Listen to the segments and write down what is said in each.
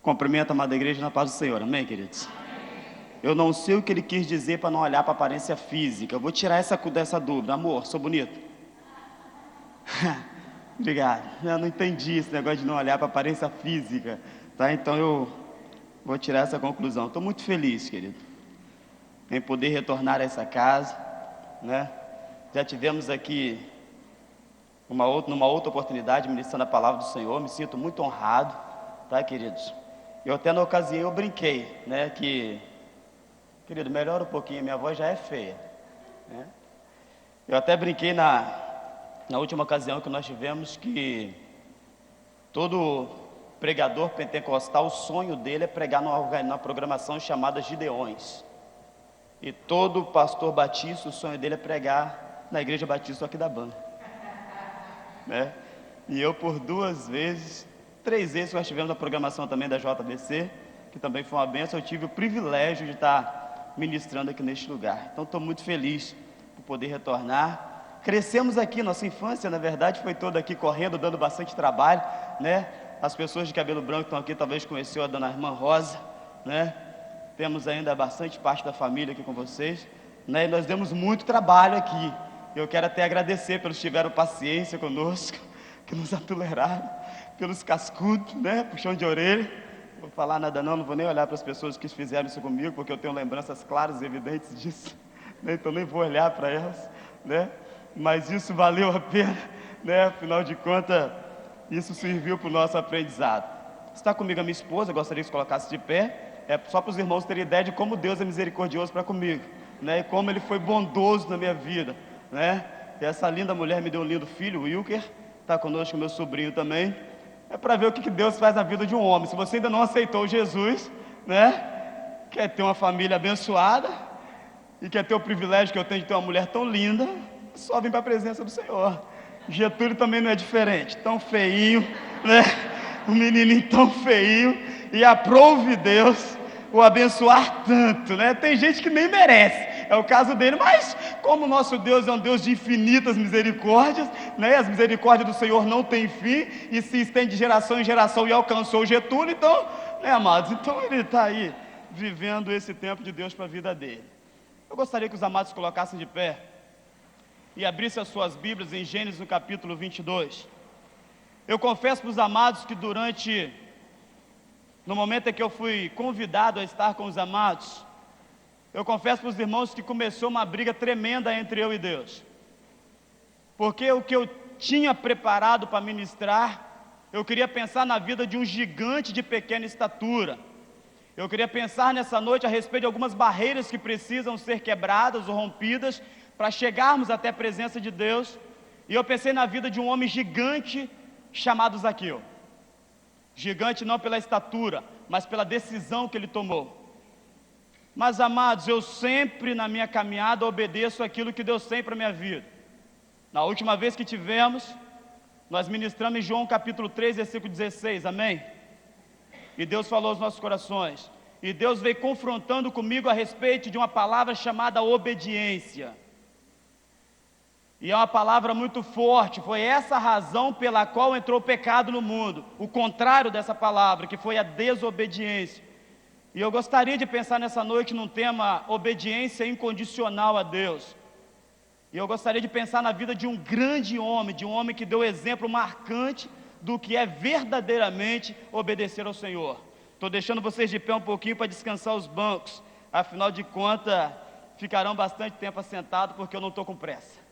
Cumprimento a amada igreja na paz do Senhor, amém, queridos? Eu não sei o que ele quis dizer para não olhar para a aparência física. Eu vou tirar dessa dúvida. Amor, sou bonito? Obrigado. Eu não entendi esse negócio de não olhar para a aparência física, tá? Então eu vou tirar essa conclusão. Estou muito feliz, querido, em poder retornar a essa casa, né? Já tivemos aqui numa outra oportunidade ministrando a palavra do Senhor. Me sinto muito honrado, tá, queridos? Eu até na ocasião eu brinquei, né, que, querido, melhora um pouquinho, minha voz já é feia, né? Eu até brinquei na última ocasião que nós tivemos que todo pregador pentecostal, o sonho dele é pregar numa programação chamada Gideões. E todo pastor batista, o sonho dele é pregar na igreja batista aqui da Banda, né? E eu por 3 vezes que nós tivemos a programação também da JBC, que também foi uma bênção, eu tive o privilégio de estar ministrando aqui neste lugar. Então estou muito feliz por poder retornar. Crescemos aqui, nossa infância, na verdade, foi toda aqui correndo, dando bastante trabalho, né? As pessoas de cabelo branco que estão aqui talvez conheceu a dona Irmã Rosa, né? Temos ainda bastante parte da família aqui com vocês, né? E nós demos muito trabalho aqui. Eu quero até agradecer pelos que tiveram paciência conosco, que nos atoleraram, pelos cascudos, né? Puxão de orelha. Não vou falar nada não vou nem olhar para as pessoas que fizeram isso comigo, porque eu tenho lembranças claras e evidentes disso, né? Então nem vou olhar para elas, né? Mas isso valeu a pena, né? Afinal de contas, isso serviu para o nosso aprendizado. Está comigo a minha esposa, eu gostaria que se colocasse de pé, só para os irmãos terem ideia de como Deus é misericordioso para comigo, né? E como Ele foi bondoso na minha vida, né? E essa linda mulher me deu um lindo filho, o Wilker, está conosco, meu sobrinho também. É para ver o que Deus faz na vida de um homem. Se você ainda não aceitou Jesus, né? Quer ter uma família abençoada e quer ter o privilégio que eu tenho de ter uma mulher tão linda, só vem para a presença do Senhor. Getúlio também não é diferente, tão feinho, né? Um menininho tão feinho, e aprove Deus o abençoar tanto, né? Tem gente que nem merece, é o caso dele, mas como o nosso Deus é um Deus de infinitas misericórdias, né? As misericórdias do Senhor não têm fim e se estende de geração em geração, e alcançou o Getúlio, então, né, amados? Então ele está aí vivendo esse tempo de Deus para a vida dele. Eu gostaria que os amados se colocassem de pé e abrissem as suas Bíblias em Gênesis no capítulo 22. Eu confesso para os amados que no momento em que eu fui convidado a estar com os amados, eu confesso para os irmãos que começou uma briga tremenda entre eu e Deus. Porque o que eu tinha preparado para ministrar, eu queria pensar na vida de um gigante de pequena estatura. Eu queria pensar nessa noite a respeito de algumas barreiras que precisam ser quebradas ou rompidas para chegarmos até a presença de Deus. E eu pensei na vida de um homem gigante chamado Zaqueu. Gigante não pela estatura, mas pela decisão que ele tomou. Mas, amados, eu sempre na minha caminhada obedeço aquilo que Deus tem para a minha vida. Na última vez que tivemos, nós ministramos em João capítulo 3, versículo 16, amém? E Deus falou aos nossos corações. E Deus veio confrontando comigo a respeito de uma palavra chamada obediência. E é uma palavra muito forte. Foi essa a razão pela qual entrou o pecado no mundo. O contrário dessa palavra, que foi a desobediência. E eu gostaria de pensar nessa noite num tema obediência incondicional a Deus. E eu gostaria de pensar na vida de um grande homem, de um homem que deu exemplo marcante do que é verdadeiramente obedecer ao Senhor. Estou deixando vocês de pé um pouquinho para descansar os bancos. Afinal de contas, ficarão bastante tempo assentados porque eu não estou com pressa.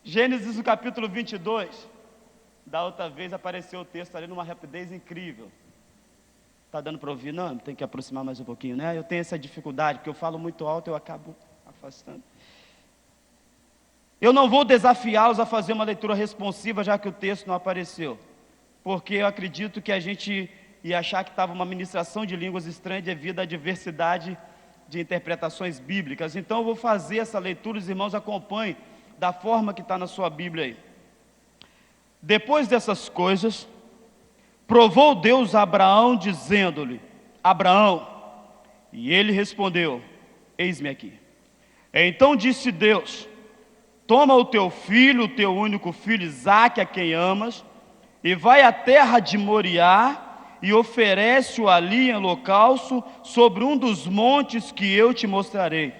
Gênesis, no capítulo 22, da outra vez apareceu o texto ali numa rapidez incrível. Está dando para ouvir? Não, tem que aproximar mais um pouquinho, né? Eu tenho essa dificuldade, porque eu falo muito alto e eu acabo afastando. Eu não vou desafiá-los a fazer uma leitura responsiva, já que o texto não apareceu, porque eu acredito que a gente ia achar que estava uma ministração de línguas estranhas devido à diversidade de interpretações bíblicas. Então eu vou fazer essa leitura, os irmãos acompanhem da forma que está na sua Bíblia aí. Depois dessas coisas, provou Deus a Abraão, dizendo-lhe: Abraão, e ele respondeu: eis-me aqui. Então disse Deus: toma o teu filho, o teu único filho Isaque, a quem amas, e vai à terra de Moriá, e oferece-o ali em holocausto sobre um dos montes que eu te mostrarei.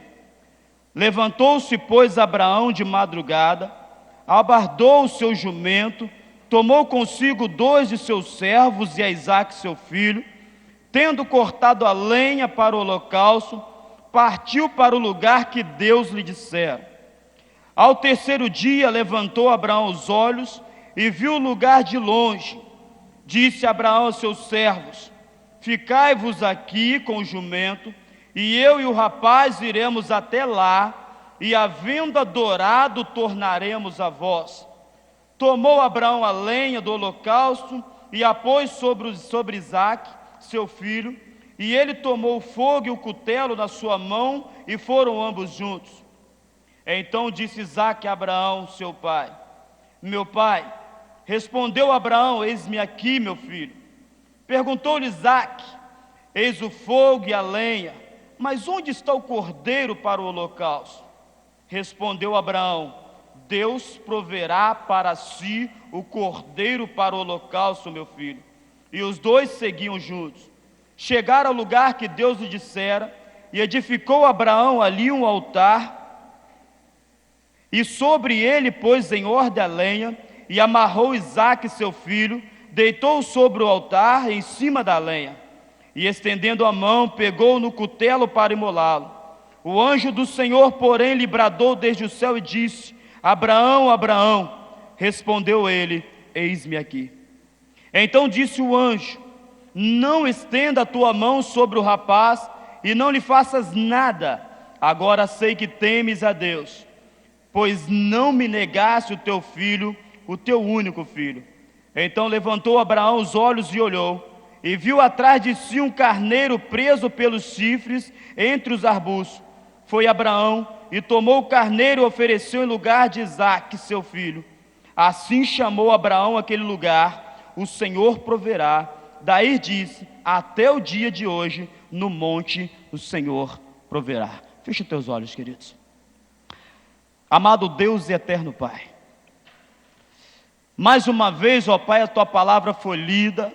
Levantou-se, pois, Abraão de madrugada, albardou o seu jumento, tomou consigo 2 de seus servos e a Isaque seu filho, tendo cortado a lenha para o holocausto, partiu para o lugar que Deus lhe dissera. Ao terceiro dia levantou Abraão os olhos e viu o lugar de longe. Disse Abraão aos seus servos: ficai-vos aqui com o jumento, e eu e o rapaz iremos até lá, e havendo adorado, tornaremos a vós. Tomou Abraão a lenha do holocausto e a pôs sobre Isaque, seu filho, e ele tomou o fogo e o cutelo na sua mão, e foram ambos juntos. Então disse Isaque a Abraão, seu pai: meu pai. Respondeu Abraão: eis-me aqui, meu filho. Perguntou-lhe Isaque: eis o fogo e a lenha, mas onde está o cordeiro para o holocausto? Respondeu Abraão: Deus proverá para si o cordeiro para o holocausto, meu filho. E os dois seguiam juntos. Chegaram ao lugar que Deus lhe dissera, e edificou Abraão ali um altar, e sobre ele pôs em ordem a lenha, e amarrou Isaque seu filho, deitou-o sobre o altar em cima da lenha, e estendendo a mão, pegou no cutelo para imolá-lo. O anjo do Senhor, porém, lhe bradou desde o céu e disse: Abraão, Abraão. Respondeu ele: eis-me aqui. Então disse o anjo: não estenda a tua mão sobre o rapaz, e não lhe faças nada. Agora sei que temes a Deus, pois não me negaste o teu filho, o teu único filho. Então levantou Abraão os olhos e olhou, e viu atrás de si um carneiro preso pelos chifres entre os arbustos. Foi Abraão e tomou o carneiro e ofereceu em lugar de Isaque, seu filho. Assim chamou Abraão aquele lugar: o Senhor proverá. Daí disse: até o dia de hoje, no monte, o Senhor proverá. Feche os teus olhos, queridos. Amado Deus e eterno Pai, mais uma vez, ó Pai, a Tua palavra foi lida,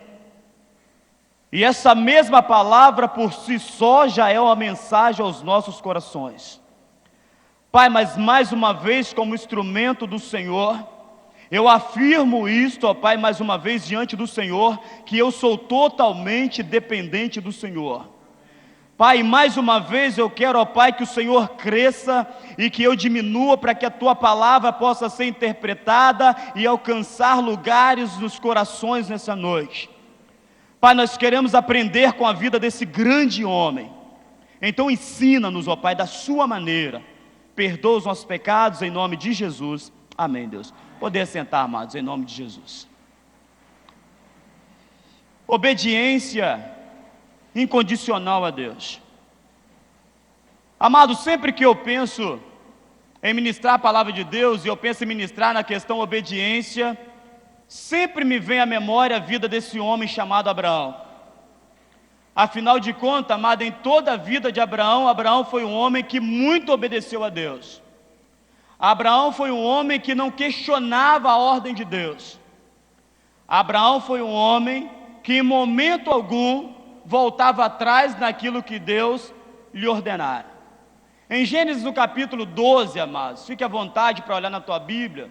e essa mesma palavra por si só já é uma mensagem aos nossos corações. Pai, mas mais uma vez, como instrumento do Senhor, eu afirmo isto, ó Pai, mais uma vez diante do Senhor, que eu sou totalmente dependente do Senhor. Pai, mais uma vez eu quero, ó Pai, que o Senhor cresça e que eu diminua, para que a Tua palavra possa ser interpretada e alcançar lugares nos corações nessa noite. Pai, nós queremos aprender com a vida desse grande homem. Então ensina-nos, ó Pai, da Sua maneira. Perdoa os nossos pecados em nome de Jesus. Amém, Deus. Poder sentar, amados, em nome de Jesus. Obediência incondicional a Deus. Amado, sempre que eu penso em ministrar a palavra de Deus, e eu penso em ministrar na questão obediência, sempre me vem à memória a vida desse homem chamado Abraão. Afinal de contas, amado, em toda a vida de Abraão, Abraão foi um homem que muito obedeceu a Deus. Abraão foi um homem que não questionava a ordem de Deus. Abraão foi um homem que em momento algum voltava atrás naquilo que Deus lhe ordenara. Em Gênesis no capítulo 12, amados, fique à vontade para olhar na tua Bíblia.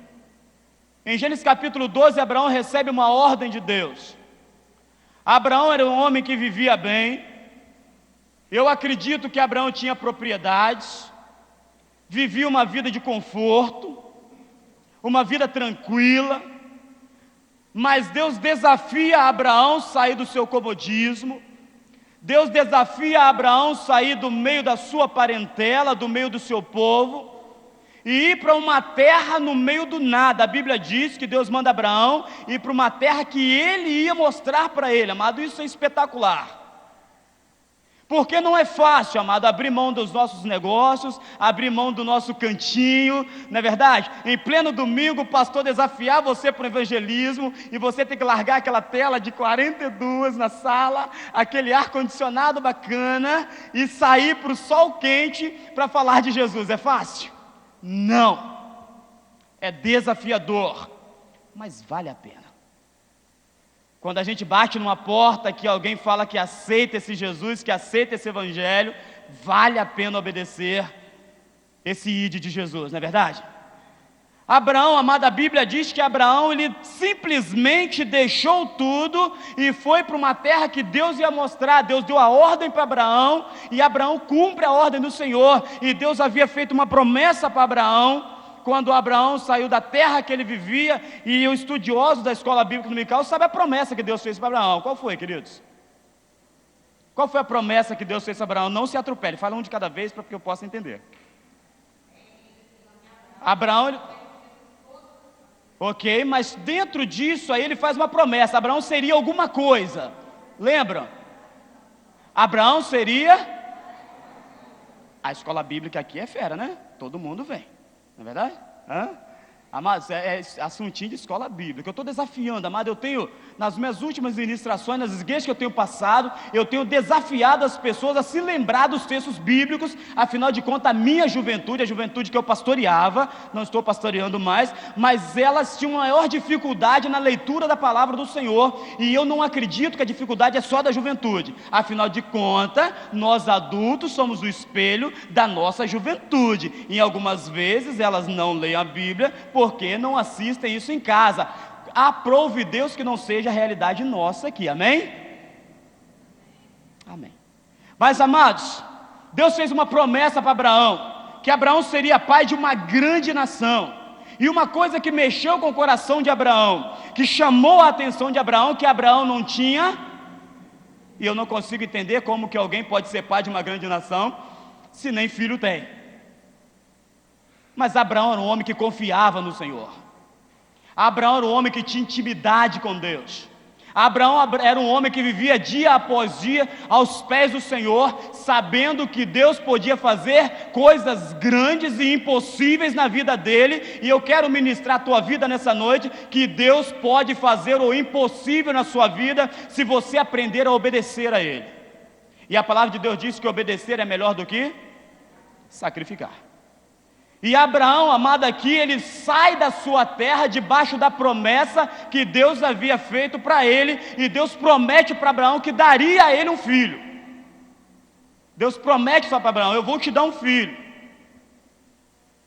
Em Gênesis capítulo 12, Abraão recebe uma ordem de Deus. Abraão era um homem que vivia bem. Eu acredito que Abraão tinha propriedades, vivia uma vida de conforto, uma vida tranquila, mas Deus desafia Abraão a sair do seu comodismo. Deus desafia Abraão a sair do meio da sua parentela, do meio do seu povo, e ir para uma terra no meio do nada. A Bíblia diz que Deus manda Abraão ir para uma terra que ele ia mostrar para ele. Amado, isso é espetacular. Porque não é fácil, amado, abrir mão dos nossos negócios, abrir mão do nosso cantinho, não é verdade? Em pleno domingo, o pastor desafiar você para o evangelismo, e você tem que largar aquela tela de 42 na sala, aquele ar-condicionado bacana, e sair para o sol quente para falar de Jesus. É fácil? Não. É desafiador, mas vale a pena. Quando a gente bate numa porta que alguém fala que aceita esse Jesus, que aceita esse evangelho, vale a pena obedecer esse ide de Jesus, não é verdade? Abraão, amada, a Bíblia diz que Abraão, ele simplesmente deixou tudo e foi para uma terra que Deus ia mostrar. Deus deu a ordem para Abraão e Abraão cumpre a ordem do Senhor. E Deus havia feito uma promessa para Abraão, quando Abraão saiu da terra que ele vivia. E os estudiosos da escola bíblica dominical sabem a promessa que Deus fez para Abraão. Qual foi, queridos? Qual foi a promessa que Deus fez para Abraão? Não se atropele, fala um de cada vez para que eu possa entender. Abraão... Ok, mas dentro disso aí ele faz uma promessa. Abraão seria alguma coisa. Lembram? Abraão seria... A escola bíblica aqui é fera, né? Todo mundo vem, não é verdade? Amados, é assuntinho de escola bíblica. Eu estou desafiando, amado. Eu tenho, nas minhas últimas ministrações, nas igrejas que eu tenho passado, eu tenho desafiado as pessoas a se lembrar dos textos bíblicos. Afinal de contas, a minha juventude, a juventude que eu pastoreava, não estou pastoreando mais, mas elas tinham maior dificuldade na leitura da palavra do Senhor. E eu não acredito que a dificuldade é só da juventude. Afinal de contas, nós adultos somos o espelho da nossa juventude. E algumas vezes elas não leem a Bíblia porque não assistem isso em casa. Aprove Deus que não seja a realidade nossa aqui, amém? Amém. Mas, amados, Deus fez uma promessa para Abraão, que Abraão seria pai de uma grande nação. E uma coisa que mexeu com o coração de Abraão, que chamou a atenção de Abraão, que Abraão não tinha, e eu não consigo entender como que alguém pode ser pai de uma grande nação, se nem filho tem. Mas Abraão era um homem que confiava no Senhor. Abraão era um homem que tinha intimidade com Deus. Abraão era um homem que vivia dia após dia aos pés do Senhor, sabendo que Deus podia fazer coisas grandes e impossíveis na vida dele. E eu quero ministrar a tua vida nessa noite, que Deus pode fazer o impossível na sua vida, se você aprender a obedecer a Ele. E a palavra de Deus diz que obedecer é melhor do que sacrificar. E Abraão, amado, aqui, ele sai da sua terra debaixo da promessa que Deus havia feito para ele, e Deus promete para Abraão que daria a ele um filho. Deus promete só para Abraão: eu vou te dar um filho.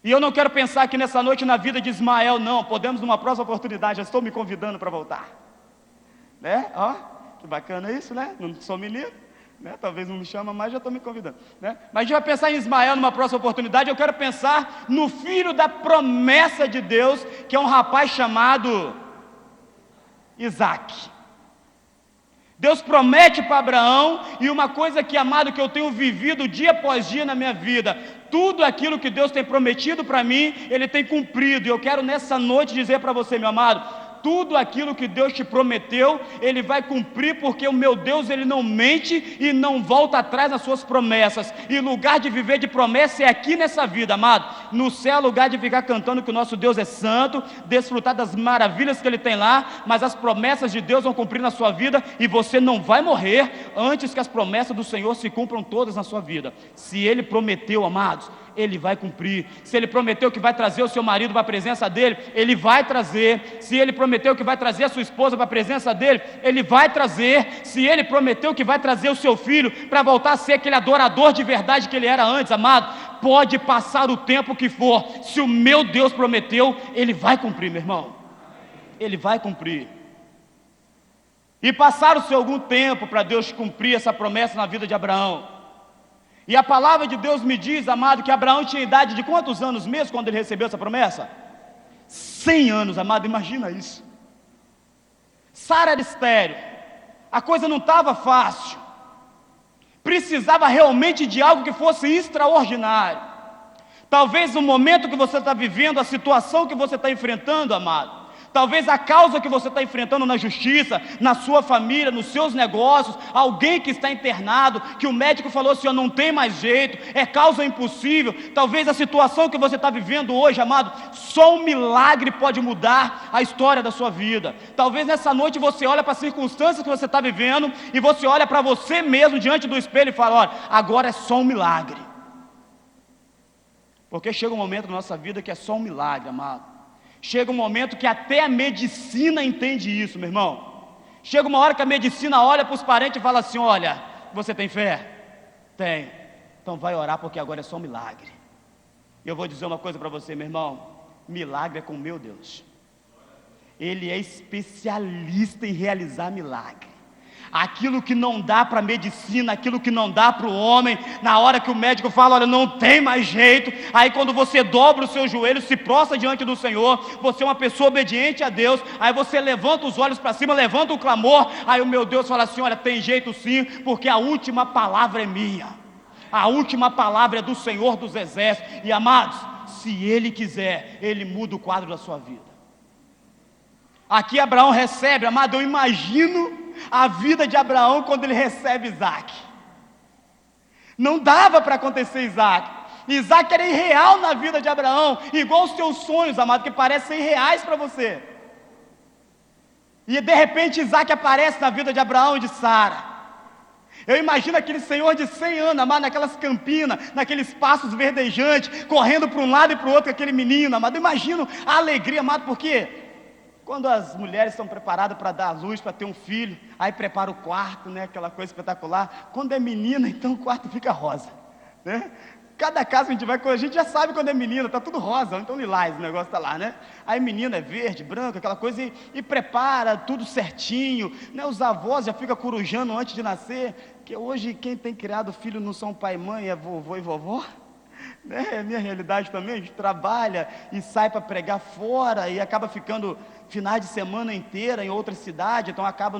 E eu não quero pensar aqui nessa noite na vida de Ismael, não. Podemos numa próxima oportunidade, já estou me convidando para voltar, né? Ó, que bacana isso, né? Não sou menino, né? Talvez não me chama, mas já estou me convidando, né? Mas a gente vai pensar em Ismael numa próxima oportunidade. Eu quero pensar no filho da promessa de Deus, que é um rapaz chamado Isaac. Deus promete para Abraão, e uma coisa que, amado, que eu tenho vivido dia após dia na minha vida, tudo aquilo que Deus tem prometido para mim, Ele tem cumprido. E eu quero nessa noite dizer para você, meu amado, tudo aquilo que Deus te prometeu, Ele vai cumprir, porque o meu Deus, Ele não mente e não volta atrás nas suas promessas. E lugar de viver de promessa é aqui nessa vida, amado. No céu, lugar de ficar cantando que o nosso Deus é santo, desfrutar das maravilhas que Ele tem lá, mas as promessas de Deus vão cumprir na sua vida, e você não vai morrer antes que as promessas do Senhor se cumpram todas na sua vida. Se Ele prometeu, amados, Ele vai cumprir. Se Ele prometeu que vai trazer o seu marido para a presença dEle, Ele vai trazer. Se Ele prometeu que vai trazer a sua esposa para a presença dEle, Ele vai trazer. Se Ele prometeu que vai trazer o seu filho para voltar a ser aquele adorador de verdade que ele era antes, amado, pode passar o tempo que for, se o meu Deus prometeu, Ele vai cumprir, meu irmão. Ele vai cumprir. E passaram-se algum tempo para Deus cumprir essa promessa na vida de Abraão. E a palavra de Deus me diz, amado, que Abraão tinha idade de quantos anos mesmo quando ele recebeu essa promessa? 100 anos, amado, imagina isso. Sara era estéril, a coisa não estava fácil, precisava realmente de algo que fosse extraordinário. Talvez o momento que você está vivendo, a situação que você está enfrentando, amado, talvez a causa que você está enfrentando na justiça, na sua família, nos seus negócios, alguém que está internado, que o médico falou assim, não tem mais jeito, é causa impossível. Talvez a situação que você está vivendo hoje, amado, só um milagre pode mudar a história da sua vida. Talvez nessa noite você olha para as circunstâncias que você está vivendo, e você olha para você mesmo diante do espelho e fala, olha, agora é só um milagre. Porque chega um momento na nossa vida que é só um milagre, amado. Chega um momento que até a medicina entende isso, meu irmão. Chega uma hora que a medicina olha para os parentes e fala assim: olha, você tem fé? Tem. Então vai orar, porque agora é só um milagre. E eu vou dizer uma coisa para você, meu irmão: milagre é com o meu Deus. Ele é especialista em realizar milagre. Aquilo que não dá para a medicina, aquilo que não dá para o homem, na hora que o médico fala: olha, não tem mais jeito, aí quando você dobra o seu joelho, se prostra diante do Senhor, você é uma pessoa obediente a Deus, aí você levanta os olhos para cima, levanta o clamor, aí o meu Deus fala assim: olha, tem jeito sim, porque a última palavra é minha, a última palavra é do Senhor dos Exércitos. E amados, se Ele quiser, Ele muda o quadro da sua vida. Aqui Abraão recebe, amado, eu imagino a vida de Abraão quando ele recebe Isaac. Não dava para acontecer Isaac. Isaac era irreal na vida de Abraão, igual os teus sonhos, amado, que parecem irreais para você. E de repente Isaac aparece na vida de Abraão e de Sara. Eu imagino aquele senhor de 100 anos, amado, naquelas campinas, naqueles passos verdejantes, correndo para um lado e para o outro, aquele menino, amado. Eu imagino a alegria, amado, porque quando as mulheres estão preparadas para dar à luz, para ter um filho, aí prepara o quarto, né, aquela coisa espetacular. Quando é menina, então o quarto fica rosa, né? Cada casa que a gente vai, a gente já sabe quando é menina, tá tudo rosa, então lilás, o negócio tá lá, né? Aí menina é verde, branca, aquela coisa, e prepara tudo certinho, né? Os avós já ficam corujando antes de nascer, que hoje quem tem criado filho não são pai e mãe, é vovô e vovó. É a minha realidade também. A gente trabalha e sai para pregar fora e acaba ficando finais de semana inteira em outra cidade, então acaba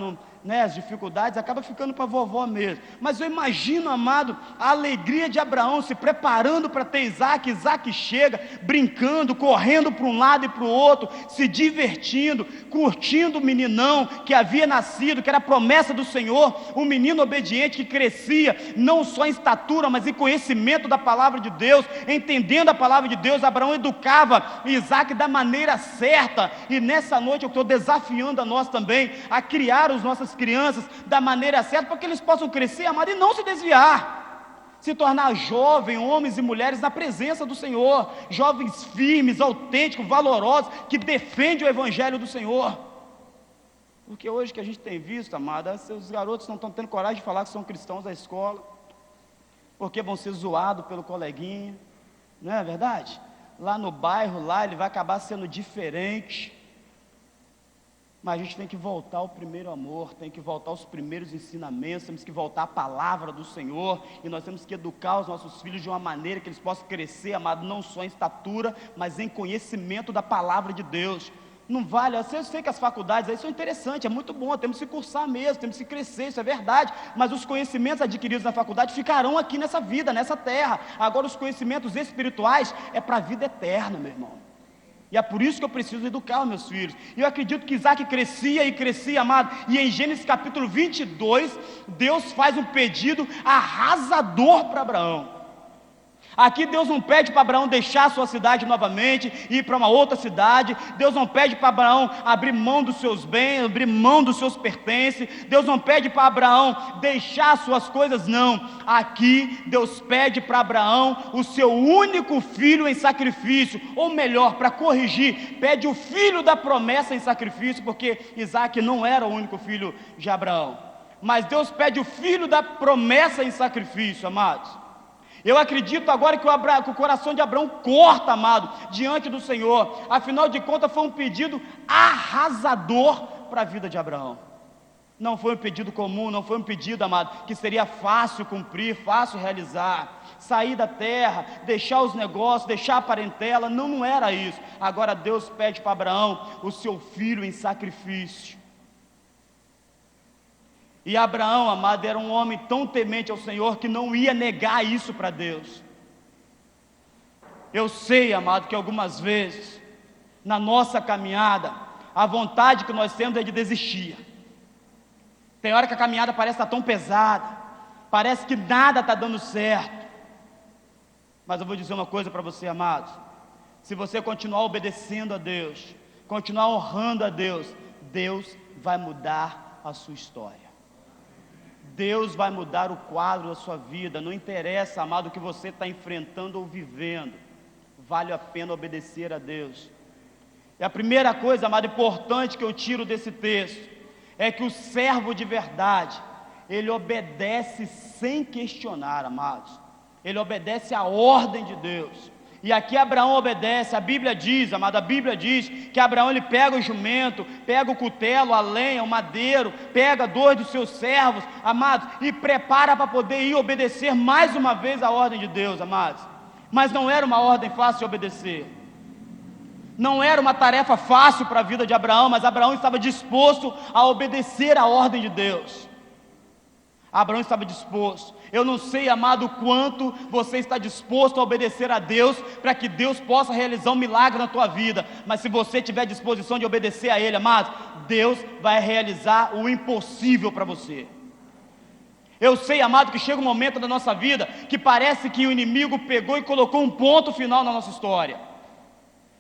as dificuldades, acaba ficando para a vovó mesmo. Mas eu imagino, amado, a alegria de Abraão se preparando para ter Isaac. Isaac chega brincando, correndo para um lado e para o outro, se divertindo, curtindo o meninão que havia nascido, que era a promessa do Senhor, um menino obediente que crescia não só em estatura, mas em conhecimento da palavra de Deus, entendendo a palavra de Deus. Abraão educava Isaac da maneira certa, e nessa noite eu estou desafiando a nós também a criar as nossas crianças da maneira certa, para que eles possam crescer, amado, e não se desviar, se tornar jovens, homens e mulheres na presença do Senhor, jovens firmes, autênticos, valorosos, que defendem o Evangelho do Senhor. Porque hoje que a gente tem visto, amada, os garotos não estão tendo coragem de falar que são cristãos da escola, porque vão ser zoados pelo coleguinha, não é verdade? Lá no bairro, lá ele vai acabar sendo diferente. Mas a gente tem que voltar ao primeiro amor, tem que voltar aos primeiros ensinamentos, temos que voltar à palavra do Senhor, e nós temos que educar os nossos filhos de uma maneira que eles possam crescer, amado, não só em estatura, mas em conhecimento da palavra de Deus. Não vale, eu sei que as faculdades aí são interessantes, é muito bom, temos que cursar mesmo, temos que crescer, isso é verdade, mas os conhecimentos adquiridos na faculdade ficarão aqui nessa vida, nessa terra. Agora os conhecimentos espirituais é para a vida eterna, meu irmão. E é por isso que eu preciso educar os meus filhos. E eu acredito que Isaac crescia e crescia, amado. E em Gênesis capítulo 22, Deus faz um pedido arrasador para Abraão. Aqui Deus não pede para Abraão deixar a sua cidade novamente, ir para uma outra cidade. Deus não pede para Abraão abrir mão dos seus bens, abrir mão dos seus pertences. Deus não pede para Abraão deixar as suas coisas, não. Aqui Deus pede para Abraão o seu único filho em sacrifício, ou melhor, para corrigir, pede o filho da promessa em sacrifício, porque Isaac não era o único filho de Abraão, mas Deus pede o filho da promessa em sacrifício, amados. Eu acredito agora que o coração de Abraão corta, amado, diante do Senhor. Afinal de contas, foi um pedido arrasador para a vida de Abraão. Não foi um pedido comum, não foi um pedido, amado, que seria fácil cumprir, fácil realizar. Sair da terra, deixar os negócios, deixar a parentela, não era isso. Agora Deus pede para Abraão o seu filho em sacrifício. E Abraão, amado, era um homem tão temente ao Senhor que não ia negar isso para Deus. Eu sei, amado, que algumas vezes, na nossa caminhada, a vontade que nós temos é de desistir. Tem hora que a caminhada parece estar tão pesada, parece que nada está dando certo. Mas eu vou dizer uma coisa para você, amados: se você continuar obedecendo a Deus, continuar honrando a Deus, Deus vai mudar a sua história. Deus vai mudar o quadro da sua vida. Não interessa, amado, o que você está enfrentando ou vivendo, vale a pena obedecer a Deus. E a primeira coisa, amado, importante que eu tiro desse texto, é que o servo de verdade, ele obedece sem questionar, amados. Ele obedece à ordem de Deus. E aqui Abraão obedece. A Bíblia diz, amado, a Bíblia diz que Abraão ele pega o jumento, pega o cutelo, a lenha, o madeiro, pega 2 dos seus servos, amados, e prepara para poder ir obedecer mais uma vez a ordem de Deus, amados. Mas não era uma ordem fácil de obedecer. Não era uma tarefa fácil para a vida de Abraão, mas Abraão estava disposto a obedecer a ordem de Deus. Abraão estava disposto. Eu não sei, amado, o quanto você está disposto a obedecer a Deus para que Deus possa realizar um milagre na tua vida. Mas se você tiver disposição de obedecer a Ele, amado, Deus vai realizar o impossível para você. Eu sei, amado, que chega um momento da nossa vida que parece que o inimigo pegou e colocou um ponto final na nossa história.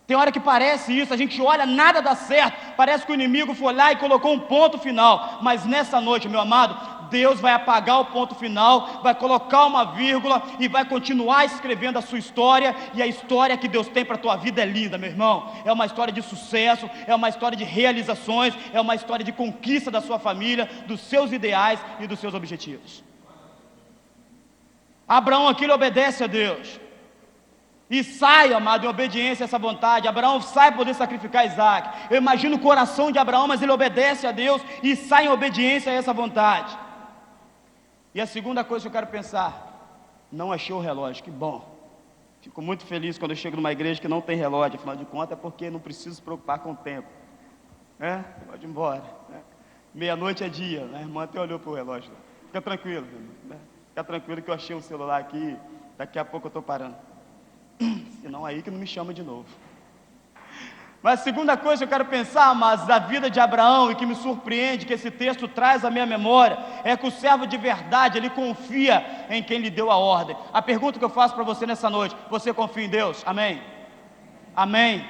Tem hora que parece isso, a gente olha, nada dá certo, parece que o inimigo foi lá e colocou um ponto final. Mas nessa noite, meu amado, Deus vai apagar o ponto final, vai colocar uma vírgula e vai continuar escrevendo a sua história. E a história que Deus tem para a tua vida é linda, meu irmão. É uma história de sucesso, é uma história de realizações, é uma história de conquista da sua família, dos seus ideais e dos seus objetivos. Abraão aqui ele obedece a Deus e sai, amado, em obediência a essa vontade. Abraão sai para poder sacrificar Isaac. Eu imagino o coração de Abraão, mas ele obedece a Deus e sai em obediência a essa vontade. E a segunda coisa que eu quero pensar, não achei o relógio, que bom. Fico muito feliz quando eu chego numa igreja que não tem relógio, afinal de contas é porque não preciso se preocupar com o tempo. Pode ir embora. Meia-noite é dia, né? A irmã até olhou para o relógio. Fica tranquilo, né? Fica tranquilo que eu achei um celular aqui, daqui a pouco eu estou parando. Senão aí que não me chama de novo. Mas a segunda coisa que eu quero pensar, mas da vida de Abraão, e que me surpreende, que esse texto traz à minha memória, é que o servo de verdade, ele confia em quem lhe deu a ordem. A pergunta que eu faço para você nessa noite: você confia em Deus? Amém? Amém?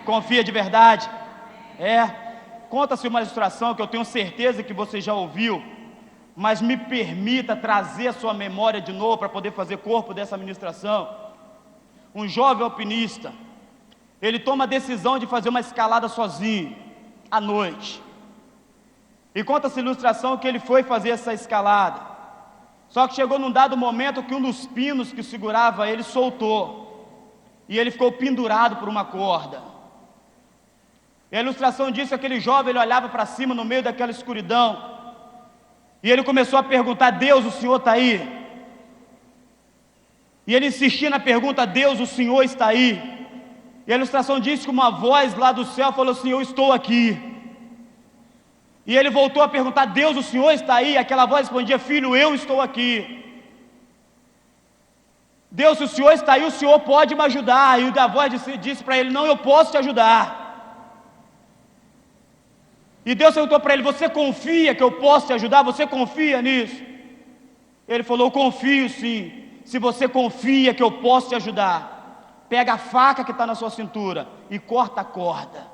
Confia de verdade? Conta-se uma ilustração que eu tenho certeza que você já ouviu, mas me permita trazer a sua memória de novo para poder fazer corpo dessa ministração. Um jovem alpinista, ele toma a decisão de fazer uma escalada sozinho, à noite. E conta essa ilustração que ele foi fazer essa escalada. Só que chegou num dado momento que um dos pinos que segurava ele soltou. E ele ficou pendurado por uma corda. E a ilustração diz que aquele jovem, ele olhava para cima no meio daquela escuridão. E ele começou a perguntar: Deus, o Senhor está aí? E ele insistia na pergunta: Deus, o Senhor está aí? E a ilustração diz que uma voz lá do céu falou assim: eu estou aqui. E ele voltou a perguntar: Deus, o Senhor está aí? E aquela voz respondia: filho, eu estou aqui. Deus, se o Senhor está aí, o Senhor pode me ajudar. E a voz disse para ele: não, eu posso te ajudar. E Deus perguntou para ele: você confia que eu posso te ajudar? Você confia nisso? Ele falou: eu confio sim. Se você confia que eu posso te ajudar, pega a faca que está na sua cintura e corta a corda.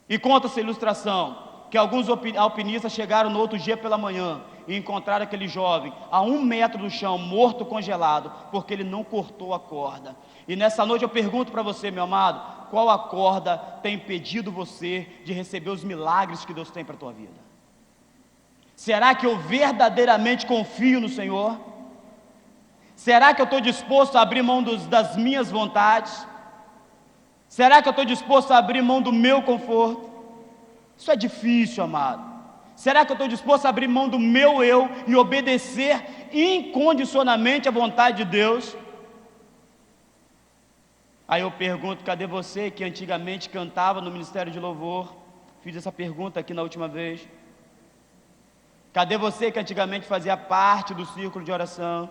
E conta essa ilustração, que alguns alpinistas chegaram no outro dia pela manhã e encontraram aquele jovem a 1 metro do chão, morto, congelado, porque ele não cortou a corda. E nessa noite eu pergunto para você, meu amado, qual a corda tem impedido você de receber os milagres que Deus tem para a tua vida? Será que eu verdadeiramente confio no Senhor? Será que eu estou disposto a abrir mão das minhas vontades? Será que eu estou disposto a abrir mão do meu conforto? Isso é difícil, amado. Será que eu estou disposto a abrir mão do meu eu e obedecer incondicionalmente à vontade de Deus? Aí eu pergunto: cadê você que antigamente cantava no Ministério de Louvor? Fiz essa pergunta aqui na última vez. Cadê você que antigamente fazia parte do círculo de oração?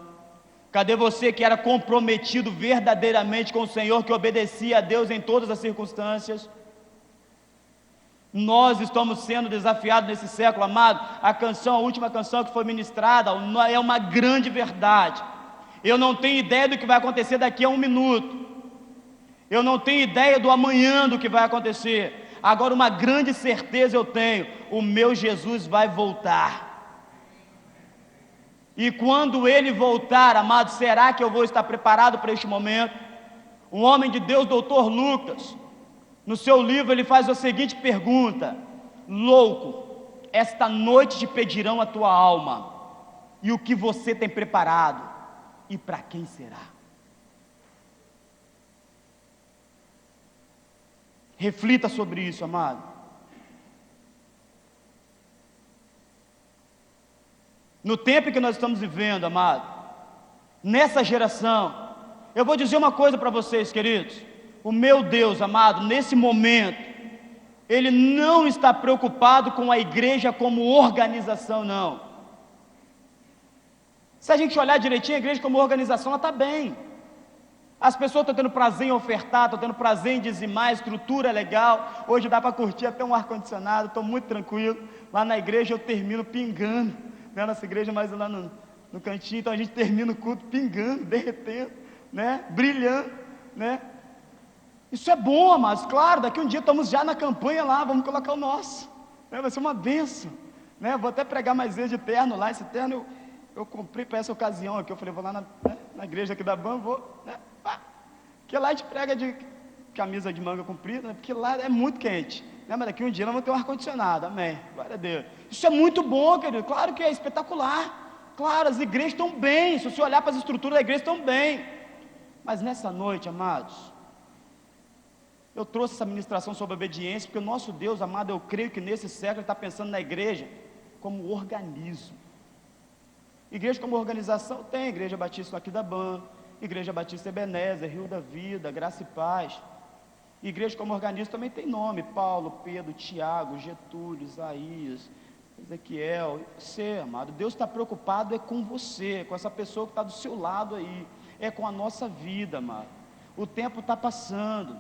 Cadê você que era comprometido verdadeiramente com o Senhor, que obedecia a Deus em todas as circunstâncias? Nós estamos sendo desafiados nesse século, amado. A última canção que foi ministrada, é uma grande verdade. Eu não tenho ideia do que vai acontecer daqui a 1 minuto. Eu não tenho ideia do amanhã, do que vai acontecer. Agora, uma grande certeza eu tenho: o meu Jesus vai voltar. E quando Ele voltar, amado, será que eu vou estar preparado para este momento? Um homem de Deus, Dr. Lucas, no seu livro ele faz a seguinte pergunta: louco, esta noite te pedirão a tua alma, e o que você tem preparado, e para quem será? Reflita sobre isso, amado. No tempo que nós estamos vivendo, amado, nessa geração, eu vou dizer uma coisa para vocês, queridos. O meu Deus, amado, nesse momento, Ele não está preocupado com a igreja como organização, não. Se a gente olhar direitinho, a igreja como organização, ela está bem. As pessoas estão tendo prazer em ofertar, estão tendo prazer em dizimar, a estrutura é legal. Hoje dá para curtir até um ar-condicionado, estou muito tranquilo. Lá na igreja eu termino pingando, né? Nossa igreja mais lá no cantinho, então a gente termina o culto pingando, derretendo, né? Brilhando, né? Isso é bom, mas claro, daqui um dia estamos já na campanha lá, vamos colocar o nosso, né? Vai ser uma bênção, né? Vou até pregar mais vezes de terno lá, esse terno eu comprei para essa ocasião aqui, eu falei, vou lá na igreja aqui da BAM, vou, né? Porque lá a gente prega de camisa de manga comprida, né? Porque lá é muito quente, né? Mas daqui um dia nós vamos ter um ar-condicionado, amém, glória a Deus. Isso é muito bom, querido, claro que é espetacular, claro, as igrejas estão bem, se você olhar para as estruturas da igreja estão bem, mas nessa noite, amados, eu trouxe essa ministração sobre obediência, porque o nosso Deus, amado, eu creio que nesse século Ele está pensando na igreja como organismo. Igreja como organização tem Igreja Batista aqui da BAM, Igreja Batista Ebenezer, Rio da Vida, Graça e Paz. Igreja como organismo também tem nome, Paulo, Pedro, Tiago, Getúlio, Isaías, Ezequiel. Você, amado, Deus está preocupado é com você, com essa pessoa que está do seu lado aí, é com a nossa vida, amado. O tempo está passando.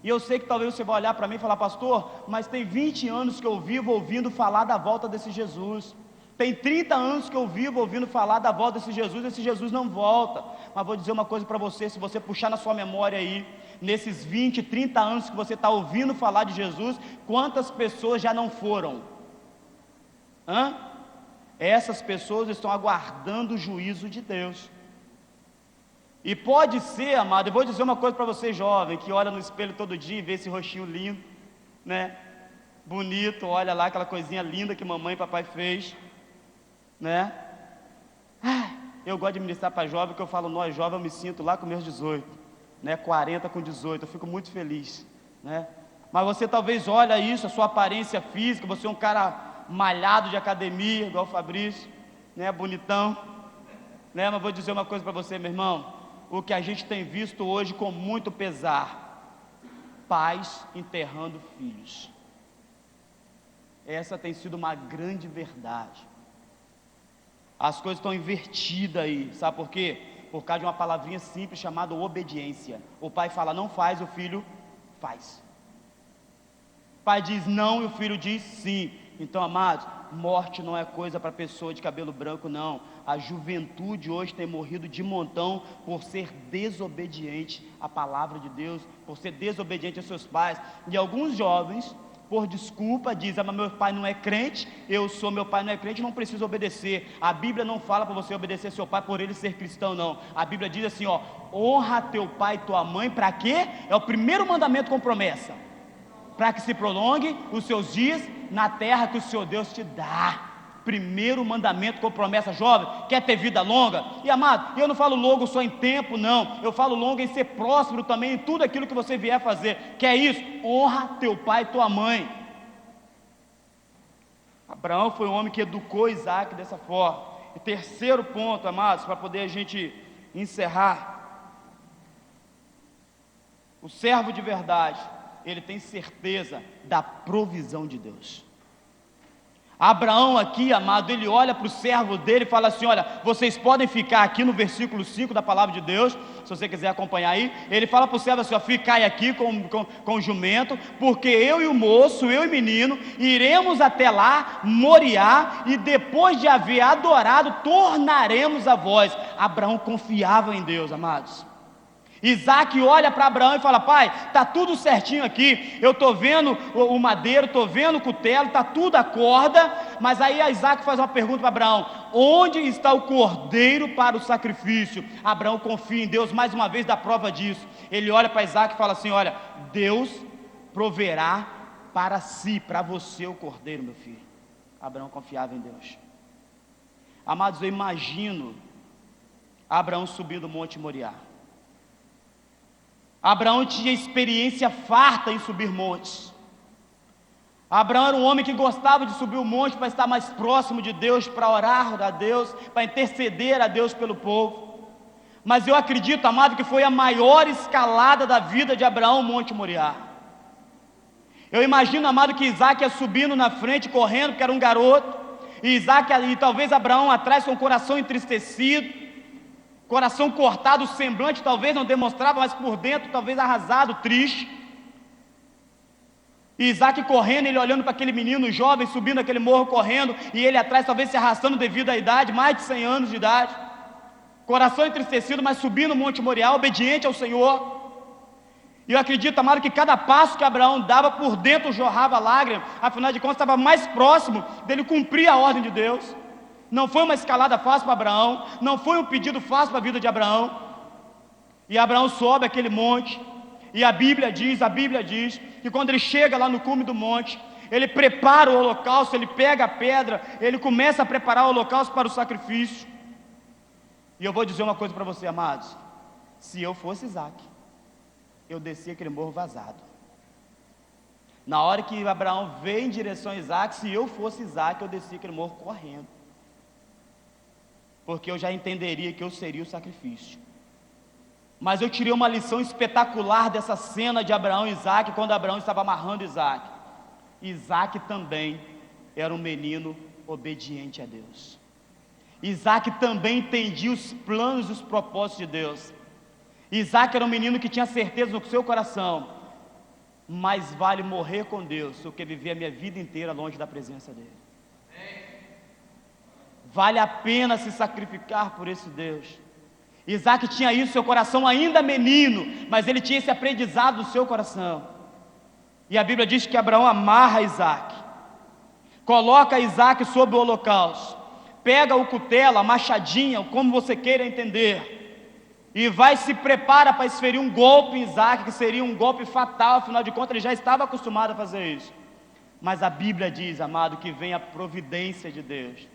E eu sei que talvez você vai olhar para mim e falar, pastor, mas tem 20 anos que eu vivo ouvindo falar da volta desse Jesus. Tem 30 anos que eu vivo ouvindo falar da volta desse Jesus, esse Jesus não volta. Mas vou dizer uma coisa para você, se você puxar na sua memória aí, nesses 20, 30 anos que você está ouvindo falar de Jesus, quantas pessoas já não foram? Essas pessoas estão aguardando o juízo de Deus. E pode ser, amado, eu vou dizer uma coisa para você jovem, que olha no espelho todo dia e vê esse rostinho lindo, né, bonito, olha lá aquela coisinha linda que mamãe e papai fez, né, eu gosto de ministrar para jovem, porque eu falo, nós jovens, eu me sinto lá com meus 18, né, 40 com 18, eu fico muito feliz, né, mas você talvez olha isso, a sua aparência física, você é um cara malhado de academia, igual o Fabrício, né, bonitão, né, mas vou dizer uma coisa para você, meu irmão, o que a gente tem visto hoje com muito pesar, pais enterrando filhos, essa tem sido uma grande verdade, as coisas estão invertidas aí, sabe por quê? Por causa de uma palavrinha simples chamada obediência. O pai fala não faz, o filho faz, o pai diz não e o filho diz sim. Então, amados, morte não é coisa para pessoa de cabelo branco, não. A juventude hoje tem morrido de montão por ser desobediente à palavra de Deus, por ser desobediente aos seus pais. E alguns jovens, por desculpa, dizem, mas meu pai não é crente, meu pai não é crente, não preciso obedecer. A Bíblia não fala para você obedecer seu pai por ele ser cristão, não. A Bíblia diz assim, honra teu pai e tua mãe, para quê? É o primeiro mandamento com promessa, para que se prolongue os seus dias na terra que o Senhor Deus te dá. Primeiro mandamento com promessa, jovem, quer ter vida longa? E amado, eu não falo longo só em tempo, não, eu falo longo em ser próspero também, em tudo aquilo que você vier fazer. Quer isso? Honra teu pai e tua mãe. Abraão foi um homem que educou Isaac dessa forma. E terceiro ponto, amados, para poder a gente encerrar, o servo de verdade, ele tem certeza da provisão de Deus. Abraão aqui, amado, ele olha para o servo dele e fala assim, olha, vocês podem ficar aqui no versículo 5 da palavra de Deus, se você quiser acompanhar aí, ele fala para o servo assim, ficai aqui com o jumento, porque eu e o moço, eu e o menino, iremos até lá, Moriá, e depois de haver adorado, tornaremos a vós. Abraão confiava em Deus, amados. Isaac olha para Abraão e fala, pai, está tudo certinho aqui, eu estou vendo o madeiro, estou vendo o cutelo, está tudo a corda, mas aí Isaac faz uma pergunta para Abraão, onde está o cordeiro para o sacrifício? Abraão confia em Deus, mais uma vez dá prova disso, ele olha para Isaac e fala assim, olha, Deus proverá para si, para você o cordeiro, meu filho. Abraão confiava em Deus. Amados, eu imagino Abraão subindo o Monte Moriá. Abraão tinha experiência farta em subir montes. Abraão era um homem que gostava de subir o monte para estar mais próximo de Deus, para orar a Deus, para interceder a Deus pelo povo. Mas eu acredito, amado, que foi a maior escalada da vida de Abraão, o Monte Moriá. Eu imagino, amado, que Isaac ia subindo na frente, correndo, porque era um garoto, e talvez Abraão atrás com o coração entristecido, coração cortado, o semblante talvez não demonstrava, mas por dentro talvez arrasado, triste. E Isaac correndo, ele olhando para aquele menino jovem, subindo aquele morro correndo, e ele atrás talvez se arrastando devido à idade, mais de 100 anos de idade, coração entristecido, mas subindo o Monte Moriá, obediente ao Senhor. E eu acredito, amado, que cada passo que Abraão dava, por dentro jorrava lágrima, afinal de contas estava mais próximo dele cumprir a ordem de Deus. Não foi uma escalada fácil para Abraão, não foi um pedido fácil para a vida de Abraão. E Abraão sobe aquele monte, e a Bíblia diz que quando ele chega lá no cume do monte, ele prepara o holocausto, ele pega a pedra, ele começa a preparar o holocausto para o sacrifício. E eu vou dizer uma coisa para você, amados: se eu fosse Isaac, eu descia aquele morro vazado. Na hora que Abraão veio em direção a Isaac, se eu fosse Isaac, eu descia aquele morro correndo, porque eu já entenderia que eu seria o sacrifício. Mas eu tirei uma lição espetacular dessa cena de Abraão e Isaac, quando Abraão estava amarrando Isaac. Isaac também era um menino obediente a Deus. Isaac também entendia os planos e os propósitos de Deus. Isaac era um menino que tinha certeza no seu coração: mais vale morrer com Deus do que viver a minha vida inteira longe da presença dEle. Vale a pena se sacrificar por esse Deus. Isaac tinha isso, seu coração ainda menino, mas ele tinha esse aprendizado no seu coração. E a Bíblia diz que Abraão amarra Isaac, coloca Isaac sobre o holocausto, pega o cutelo, a machadinha, como você queira entender, e vai se prepara para esferir um golpe em Isaac, que seria um golpe fatal, afinal de contas ele já estava acostumado a fazer isso. Mas a Bíblia diz, amado, que vem a providência de Deus,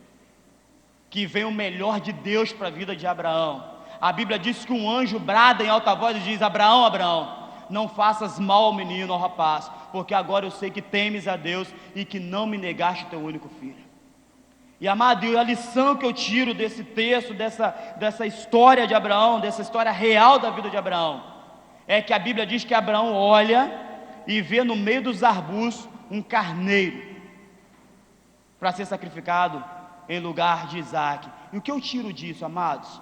que vem o melhor de Deus para a vida de Abraão. A Bíblia diz que um anjo brada em alta voz e diz: Abraão, Abraão, não faças mal ao menino, ao rapaz, porque agora eu sei que temes a Deus e que não me negaste teu único filho. E amado, a lição que eu tiro desse texto, dessa história de Abraão, dessa história real da vida de Abraão, é que a Bíblia diz que Abraão olha e vê no meio dos arbustos um carneiro para ser sacrificado em lugar de Isaac. E o que eu tiro disso, amados?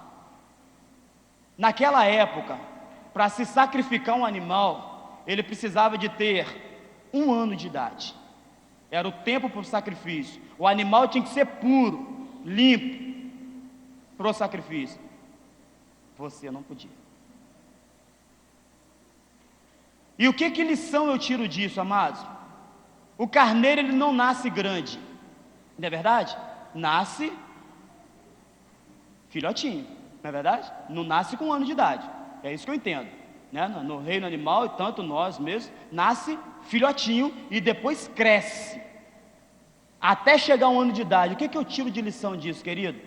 Naquela época, para se sacrificar um animal, ele precisava de ter 1 ano de idade. Era o tempo para o sacrifício. O animal tinha que ser puro, limpo, para o sacrifício. Você não podia. E o que lição eu tiro disso, amados? O carneiro, ele não nasce grande, não é verdade? Nasce filhotinho, não é verdade? Não nasce com 1 ano de idade, é isso que eu entendo, né? No reino animal, e tanto nós mesmos, nasce filhotinho e depois cresce, até chegar a 1 ano de idade. O que eu tiro de lição disso, querido?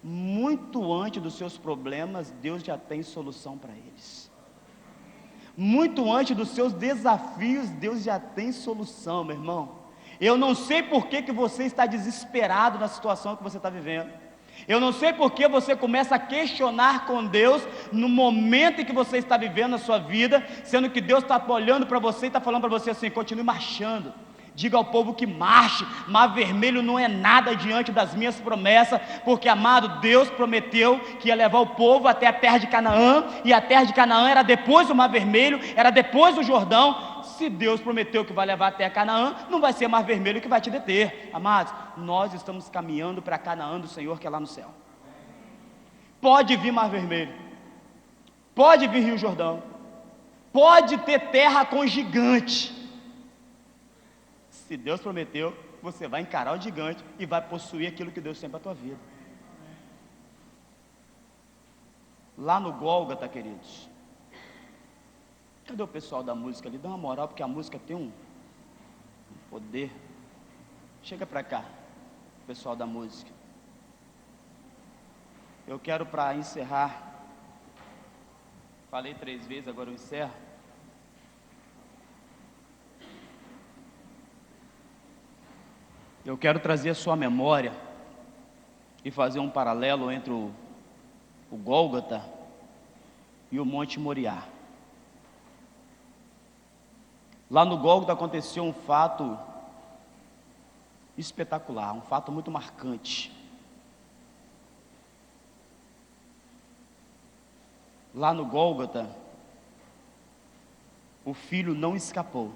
Muito antes dos seus problemas, Deus já tem solução para eles. Muito antes dos seus desafios, Deus já tem solução, meu irmão. Eu não sei por que você está desesperado na situação que você está vivendo. Eu não sei por que você começa a questionar com Deus no momento em que você está vivendo a sua vida, sendo que Deus está olhando para você e está falando para você assim: continue marchando. Diga ao povo que marche, mar vermelho não é nada diante das minhas promessas, porque, amado, Deus prometeu que ia levar o povo até a terra de Canaã, e a terra de Canaã era depois do mar vermelho, era depois do Jordão. Se Deus prometeu que vai levar até a Canaã, não vai ser mar vermelho que vai te deter. Amados, nós estamos caminhando para a Canaã do Senhor, que é lá no céu. Pode vir mar vermelho, pode vir Rio Jordão, pode ter terra com gigante. Se Deus prometeu, você vai encarar o gigante e vai possuir aquilo que Deus tem para a tua vida. Lá no Gólgota, queridos, cadê o pessoal da música ali? Dá uma moral, porque a música tem Poder. Chega para cá, pessoal da música. Eu quero, para encerrar, falei 3 vezes, agora eu encerro. Eu quero trazer a sua memória e fazer um paralelo entre o Gólgota e o Monte Moriá. Lá no Gólgota aconteceu um fato espetacular, um fato muito marcante. Lá no Gólgota, o filho não escapou.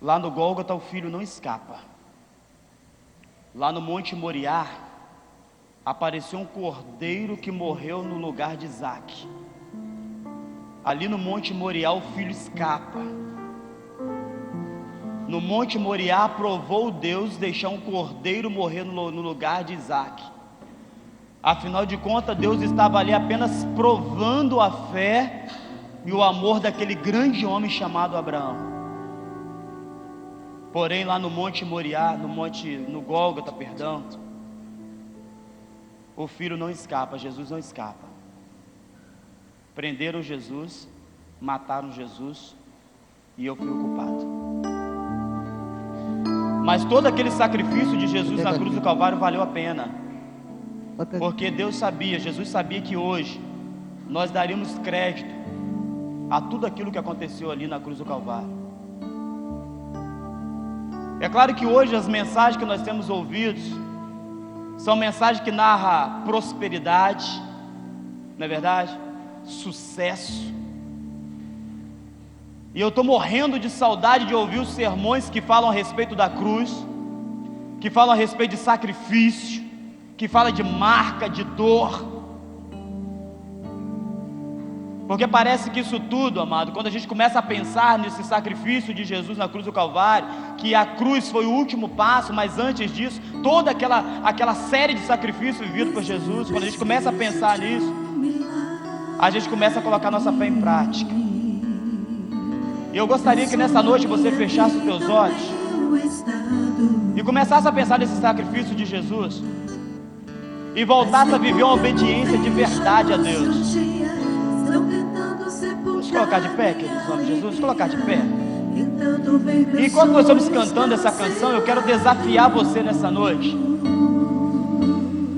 Lá no Gólgota o filho não escapa. Lá no Monte Moriá apareceu um cordeiro que morreu no lugar de Isaque. Ali no Monte Moriá o filho escapa. No Monte Moriá aprovou Deus deixar um cordeiro morrer no lugar de Isaque. Afinal de contas, Deus estava ali apenas provando a fé e o amor daquele grande homem chamado Abraão. Porém, lá no Monte Moriá, no Gólgota, perdão, o filho não escapa, Jesus não escapa. Prenderam Jesus, mataram Jesus, e eu fui o culpado. Mas todo aquele sacrifício de Jesus na cruz do Calvário valeu a pena. Porque Deus sabia, Jesus sabia que hoje nós daríamos crédito a tudo aquilo que aconteceu ali na cruz do Calvário. É claro que hoje as mensagens que nós temos ouvido são mensagens que narram prosperidade, não é verdade? Sucesso. E eu estou morrendo de saudade de ouvir os sermões que falam a respeito da cruz, que falam a respeito de sacrifício, que falam de marca, de dor. Porque parece que isso tudo, amado, quando a gente começa a pensar nesse sacrifício de Jesus na cruz do Calvário, que a cruz foi o último passo, mas antes disso, toda aquela série de sacrifícios vividos por Jesus, quando a gente começa a pensar nisso, a gente começa a colocar nossa fé em prática. E eu gostaria que nessa noite você fechasse os teus olhos e começasse a pensar nesse sacrifício de Jesus e voltasse a viver uma obediência de verdade a Deus. Vamos colocar de pé, queridos, em nome de Jesus, vamos colocar de pé. E enquanto nós estamos cantando essa canção, eu quero desafiar você nessa noite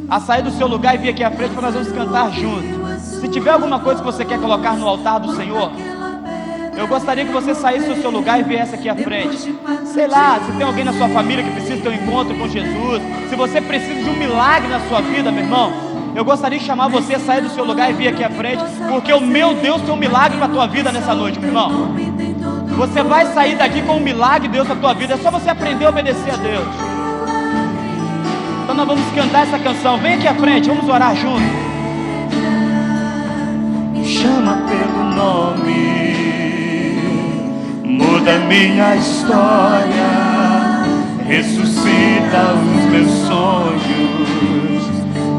a sair do seu lugar e vir aqui à frente, para nós vamos cantar juntos. Se tiver alguma coisa que você quer colocar no altar do Senhor, eu gostaria que você saísse do seu lugar e viesse aqui à frente. Sei lá, se tem alguém na sua família que precisa ter um encontro com Jesus, se você precisa de um milagre na sua vida, meu irmão, eu gostaria de chamar você a sair do seu lugar e vir aqui à frente, porque o meu Deus tem um milagre para a tua vida nessa noite, meu irmão. Você vai sair daqui com um milagre de Deus na tua vida, é só você aprender a obedecer a Deus. Então nós vamos cantar essa canção, vem aqui à frente, vamos orar juntos. Chama pelo nome, muda minha história, ressuscita os meus sonhos,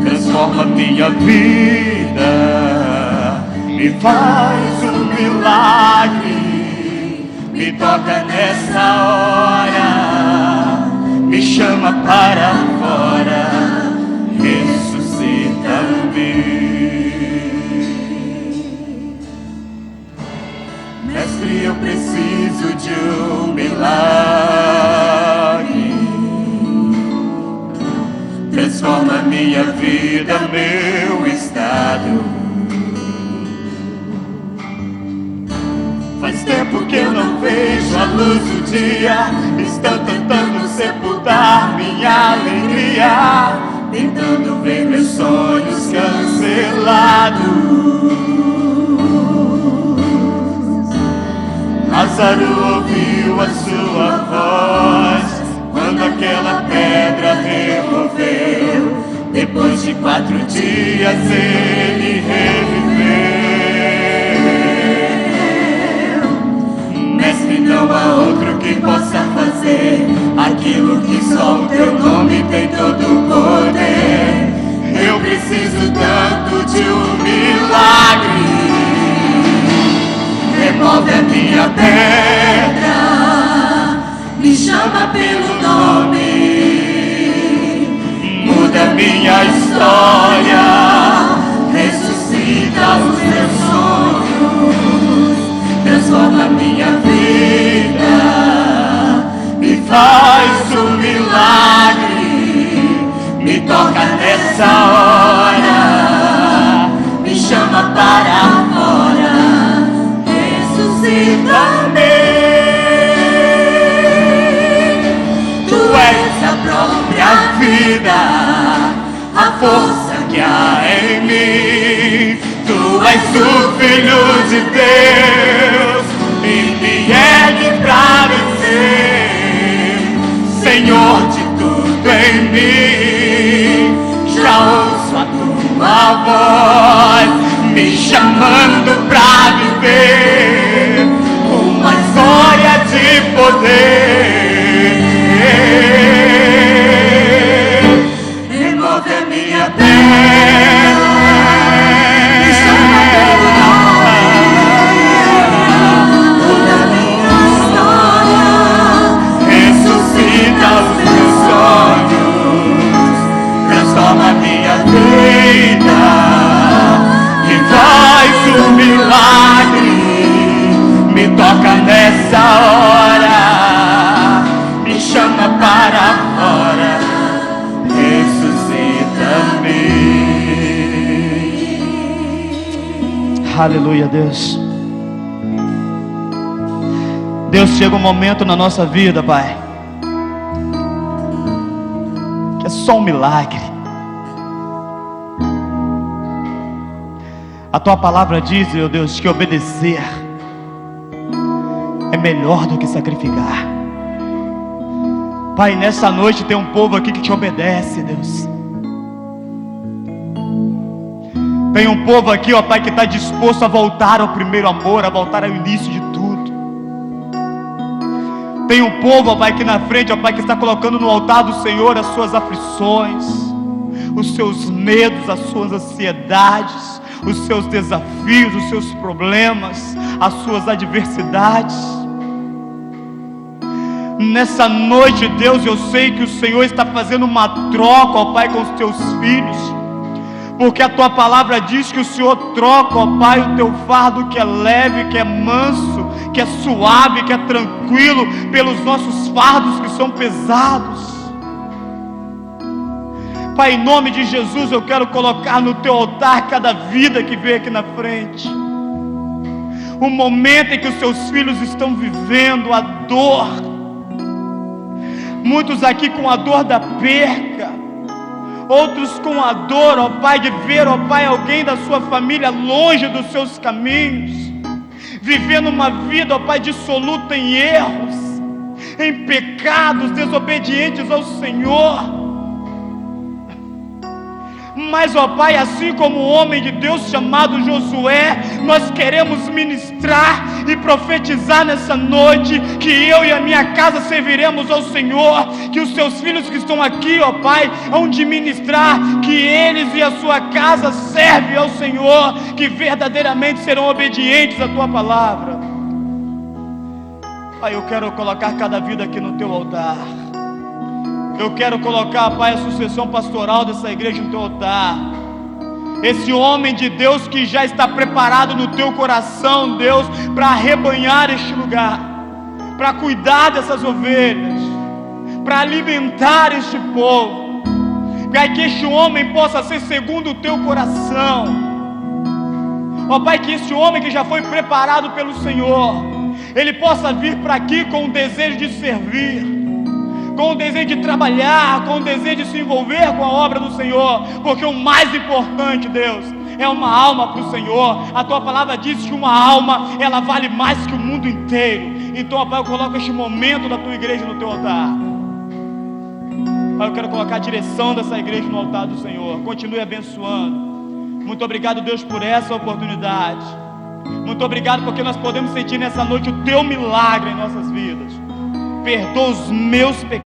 transforma minha vida, me faz um milagre, me toca nessa hora, me chama para fora, ressuscita-me. Mestre, eu preciso de um milagre, transforma minha vida, meu estado. Faz tempo que eu não vejo a luz do dia, estão tentando sepultar minha alegria, tentando ver meus sonhos cancelados. Lázaro ouviu a sua voz quando aquela pedra removeu. Depois de 4 dias ele reviveu. Mestre, não há outro que possa fazer aquilo que só o teu nome minha pedra, me chama pelo nome, muda minha história, ressuscita os meus sonhos, transforma minha vida, me faz um milagre, me toca nessa hora, me chama para fora, ressuscita-me. Tu és a própria vida, a força que há em mim. Tu és o Filho de Deus e me ergue pra vencer, Senhor de tudo em mim. Já ouço a tua voz me chamando pra viver uma história de poder. Remove a minha pedra, me chama pelo nome, muda minha história, ressuscita os meus sonhos, transforma minha vida, me faz um milagre, me toca nessa hora, me chama para fora, ressuscita-me. Aleluia, Deus. Deus, chega um momento na nossa vida, Pai, que é só um milagre. A tua palavra diz, meu Deus, que obedecer é melhor do que sacrificar. Pai, nessa noite tem um povo aqui que te obedece, Deus. Tem um povo aqui, ó Pai, que está disposto a voltar ao primeiro amor, a voltar ao início de tudo. Tem um povo, ó Pai, aqui na frente, ó Pai, que está colocando no altar do Senhor as suas aflições, os seus medos, as suas ansiedades, os seus desafios, os seus problemas, as suas adversidades. Nessa noite, Deus, eu sei que o Senhor está fazendo uma troca, ó Pai, com os teus filhos, porque a tua palavra diz que o Senhor troca, ó Pai, o teu fardo que é leve, que é manso, que é suave, que é tranquilo, pelos nossos fardos que são pesados. Pai, em nome de Jesus, eu quero colocar no teu altar cada vida que veio aqui na frente. O momento em que os seus filhos estão vivendo a dor. Muitos aqui com a dor da perca, outros com a dor, ó Pai, de ver, ó Pai, alguém da sua família longe dos seus caminhos, vivendo uma vida, ó Pai, dissoluta em erros, em pecados, desobedientes ao Senhor. Mas, ó Pai, assim como o homem de Deus chamado Josué, nós queremos ministrar e profetizar nessa noite que eu e a minha casa serviremos ao Senhor, que os seus filhos que estão aqui, ó Pai, hão de ministrar, que eles e a sua casa servem ao Senhor, que verdadeiramente serão obedientes à tua palavra. Pai, eu quero colocar cada vida aqui no teu altar. Eu quero colocar, Pai, a sucessão pastoral dessa igreja no teu altar. Esse homem de Deus que já está preparado no teu coração, Deus, para arrebanhar este lugar, para cuidar dessas ovelhas, para alimentar este povo. Pai, que este homem possa ser segundo o teu coração. Ó Pai, que este homem que já foi preparado pelo Senhor, ele possa vir para aqui com o desejo de servir, com o desejo de trabalhar, com o desejo de se envolver com a obra do Senhor, porque o mais importante, Deus, é uma alma para o Senhor. A tua palavra diz que uma alma, ela vale mais que o mundo inteiro. Então, Pai, eu coloco este momento da tua igreja no teu altar. Pai, eu quero colocar a direção dessa igreja no altar do Senhor. Continue abençoando. Muito obrigado, Deus, por essa oportunidade. Muito obrigado porque nós podemos sentir nessa noite o teu milagre em nossas vidas. Perdoa os meus pecados.